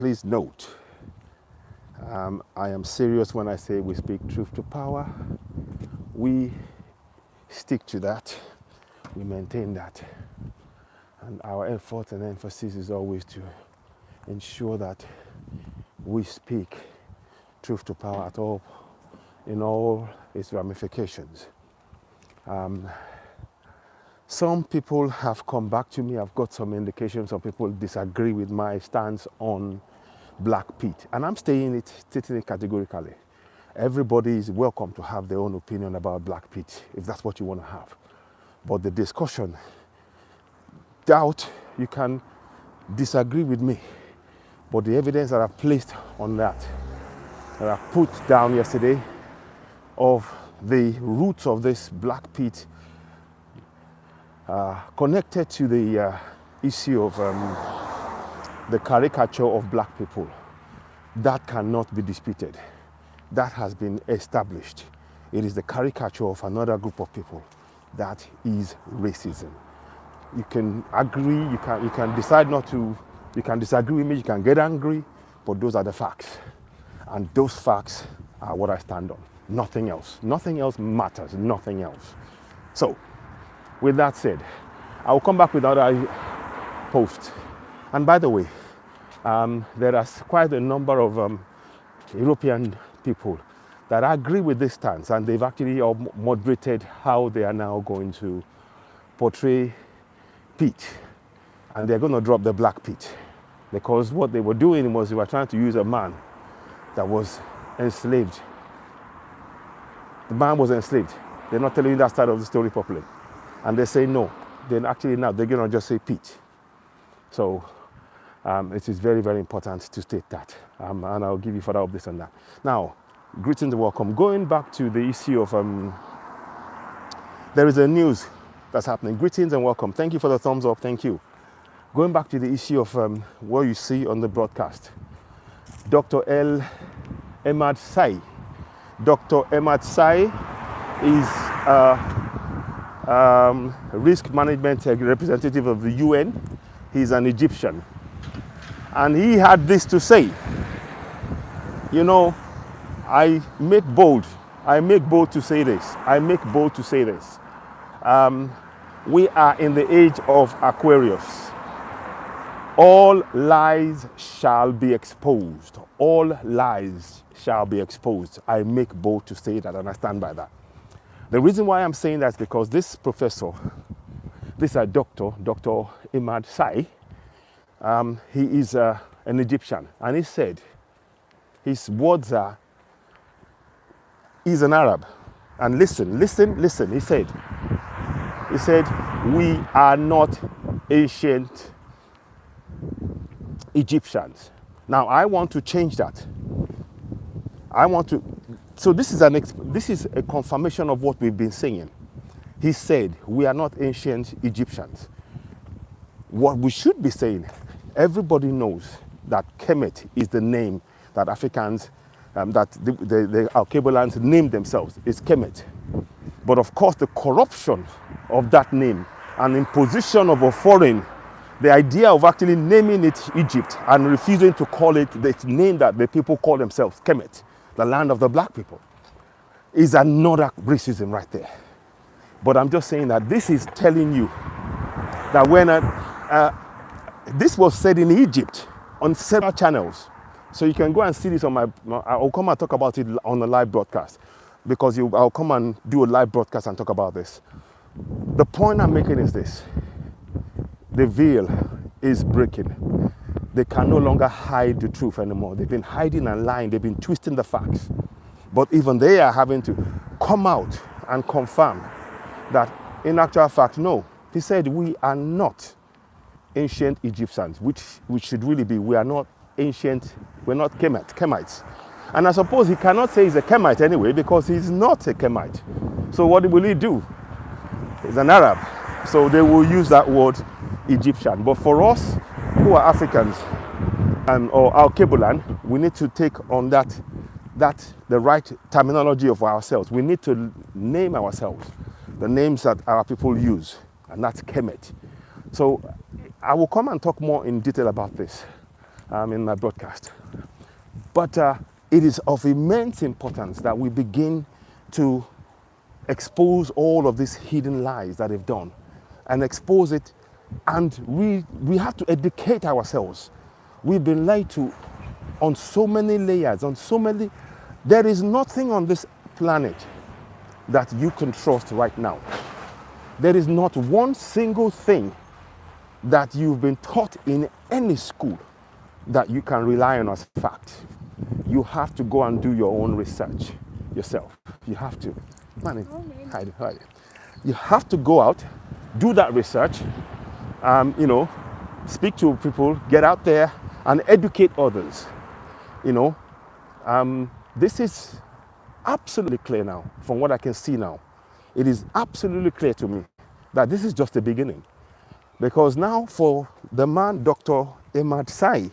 Please note, I am serious when I say we speak truth to power. We stick to that. We maintain that. And our effort and emphasis is always to ensure that we speak truth to power at all, in all its ramifications. Some people have come back to me. I've got some indications. Some people disagree with my stance on black pit, and I'm stating it categorically. Everybody is welcome to have their own opinion about black pit if that's what you want to have. But the discussion, doubt, you can disagree with me, but the evidence that I've placed on that I put down yesterday of the roots of this black pit connected to the issue of the caricature of black people, that cannot be disputed. That has been established. It is the caricature of another group of people. That is racism. You can agree, you can decide not to, you can disagree with me, you can get angry, but those are the facts. And those facts are what I stand on. Nothing else. Nothing else matters. Nothing else. So, with that said, I will come back with other posts. And by the way, there are quite a number of European people that agree with this stance, and they've actually moderated how they are now going to portray Pete, and they're going to drop the black Pete, because what they were doing was they were trying to use a man that was enslaved. The man was enslaved. They're not telling you that side of the story properly, and they say no. Then actually now they're going to just say Pete. So it is very, very important to state that, and I'll give you further updates on that. Now, greetings and welcome. Going back to the issue of, there is a news that's happening. Greetings and welcome. Thank you for the thumbs up. Thank you. Going back to the issue of what you see on the broadcast, Dr. Al-Saei. Dr. Al-Saei is risk management representative of the UN. He's an Egyptian. And he had this to say: you know, I make bold to say this. We are in the age of Aquarius. All lies shall be exposed. All lies shall be exposed. I make bold to say that, and I stand by that. The reason why I'm saying that is because this professor, this Dr. Emad Saei, he is an Egyptian, and he said, his words are, he's an Arab. And listen, he said, we are not ancient Egyptians. Now, I want to change that. So this is a confirmation of what we've been saying. He said, we are not ancient Egyptians. What we should be saying, everybody knows that Kemet is the name that Africans, that the Al-Qabilans named themselves, is Kemet. But of course, the corruption of that name and imposition of a foreign, the idea of actually naming it Egypt and refusing to call it the name that the people call themselves, Kemet, the land of the black people, is another racism right there. But I'm just saying that this is telling you that when this was said in Egypt on several channels, so you can go and see this on I'll come and talk about it on a live broadcast, because I'll come and do a live broadcast and talk about this. The point I'm making is this: the veil is breaking. They can no longer hide the truth anymore. They've been hiding and lying. They've been twisting the facts. But even they are having to come out and confirm that, in actual fact, no. He said, we are not ancient Egyptians, which we should really be. We are not ancient, we're not Kemites. And I suppose he cannot say he's a Kemite anyway, because he's not a Kemite. So what will he do? He's an Arab. So they will use that word Egyptian. But for us who are Africans or Al-Qabilan, we need to take on the right terminology of ourselves. We need to name ourselves the names that our people use, and that's Kemet. So I will come and talk more in detail about this. in my broadcast. But it is of immense importance that we begin to expose all of these hidden lies that they've done and expose it. And we have to educate ourselves. We've been lied to on so many layers, there is nothing on this planet that you can trust right now. There is not one single thing that you've been taught in any school that you can rely on as fact. You have to go and do your own research yourself. You have to. Hide it. You have to go out, do that research, speak to people, get out there and educate others. This is absolutely clear now from what I can see now. It is absolutely clear to me that this is just the beginning. Because now for the man, Dr. Emad Saei,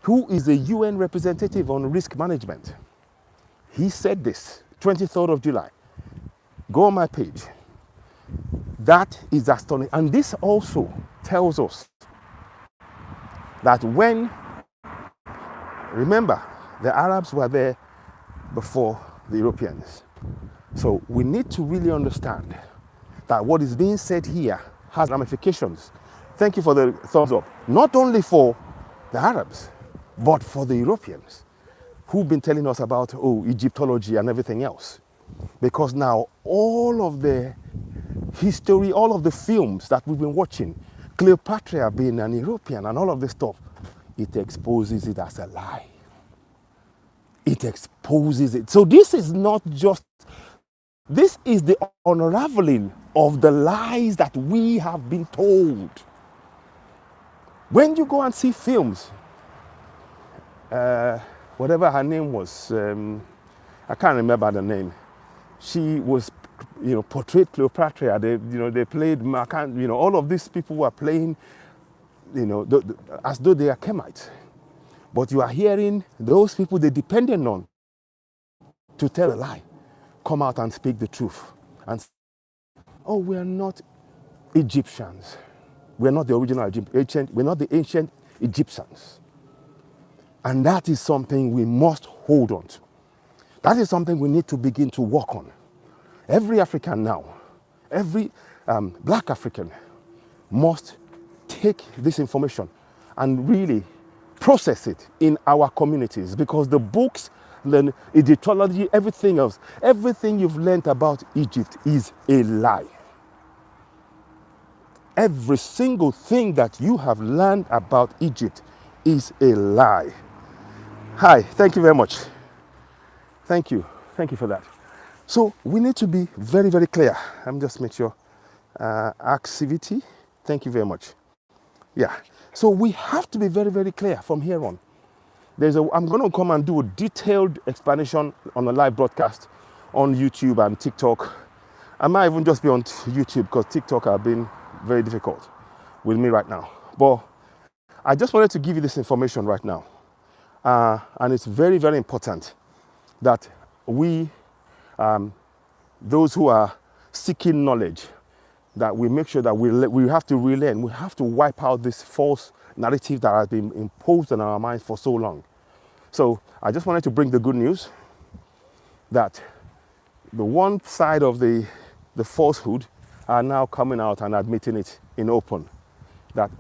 who is a UN representative on risk management, he said this, 23rd of July. Go on my page. That is astonishing. And this also tells us that remember, the Arabs were there before the Europeans. So we need to really understand that what is being said here has ramifications. Thank you for the thumbs up. Not only for the Arabs, but for the Europeans who've been telling us about, Egyptology and everything else. Because now all of the history, all of the films that we've been watching, Cleopatra being an European and all of this stuff, it exposes it as a lie. It exposes it. So this is the unraveling of the lies that we have been told. When you go and see films, whatever her name was, I can't remember the name. She was, portrayed Cleopatra. They played, all of these people were playing, as though they are Kemites. But you are hearing those people they depended on to tell a lie come out and speak the truth. And say, we are not Egyptians. We're not the original we're not the ancient Egyptians. And that is something we must hold on to. That is something we need to begin to work on. Every African now, every black African must take this information and really process it in our communities, because the books, the Egyptology, everything else, everything you've learned about Egypt is a lie. Every single thing that you have learned about Egypt is a lie. Hi, thank you very much. Thank you for that. So we need to be very, very clear. I'm just make sure. Activity, thank you very much. Yeah, so we have to be very, very clear from here on. I'm going to come and do a detailed explanation on a live broadcast on YouTube and TikTok. I might even just be on YouTube because TikTok have been very difficult with me right now. But I just wanted to give you this information right now. And it's very, very important that we, those who are seeking knowledge, that we make sure that we have to relearn, we have to wipe out this false narrative that has been imposed on our minds for so long. So I just wanted to bring the good news that the one side of the falsehood are now coming out and admitting it in open, that,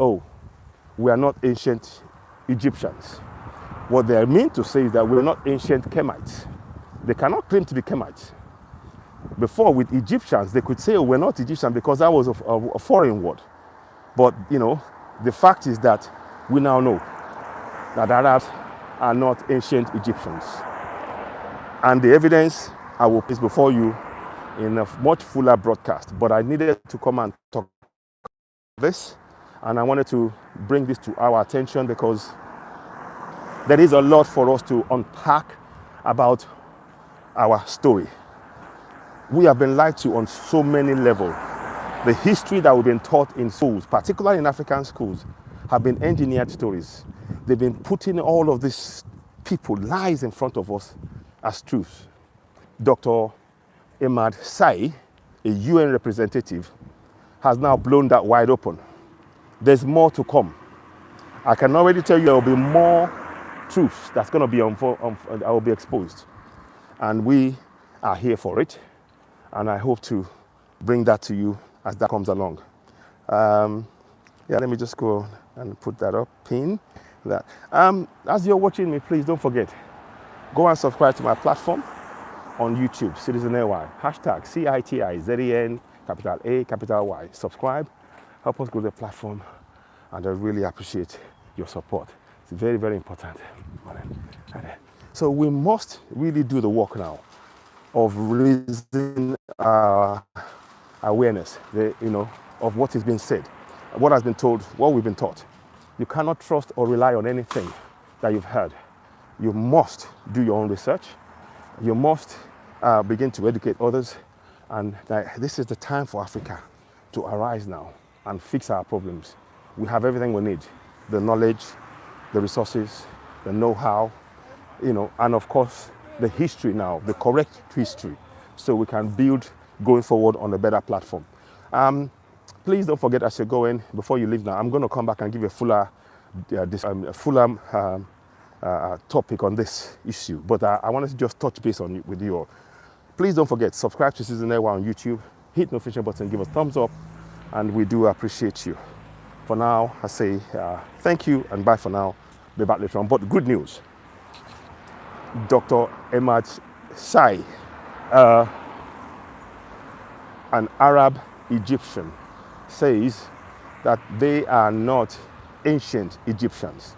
we are not ancient Egyptians. What they mean to say is that we're not ancient Kemites. They cannot claim to be Kemites. Before, with Egyptians, they could say, we're not Egyptian because that was a foreign word. But, the fact is that we now know that Arabs are not ancient Egyptians. And the evidence I will place before you in a much fuller broadcast. But I needed to come and talk about this. And I wanted to bring this to our attention because there is a lot for us to unpack about our story. We have been lied to on so many levels. The history that we've been taught in schools, particularly in African schools, have been engineered stories. They've been putting all of these people, lies in front of us as truths. Dr. Emad Saei, a UN representative, has now blown that wide open. There's more to come. I can already tell you there will be more truths that's going to be that will be exposed. And we are here for it. And I hope to bring that to you as that comes along. Yeah, let me just go and put that up, pin that. As you're watching me, please don't forget, go and subscribe to my platform on YouTube, Citizen AY, hashtag CITIZEN, capital A, capital Y. Subscribe, help us grow the platform, and I really appreciate your support. It's very, very important. So we must really do the work now of raising awareness, of what is being said, what has been told, what we've been taught. You cannot trust or rely on anything that you've heard. You must do your own research. You must begin to educate others. And this is the time for Africa to arise now and fix our problems. We have everything we need: the knowledge, the resources, the know-how, and of course, the history now, the correct history, so we can build going forward on a better platform. Please don't forget, as you're going, before you leave now, I'm going to come back and give you a fuller topic on this issue. But I wanted to just touch base on it with you all. Please don't forget, subscribe to Citizen AY on YouTube, hit the notification button, give us a thumbs up, and we do appreciate you. For now, I say thank you and bye for now. Be back later on. But good news, Dr. Emad Saei, an Arab Egyptian, says that they are not ancient Egyptians.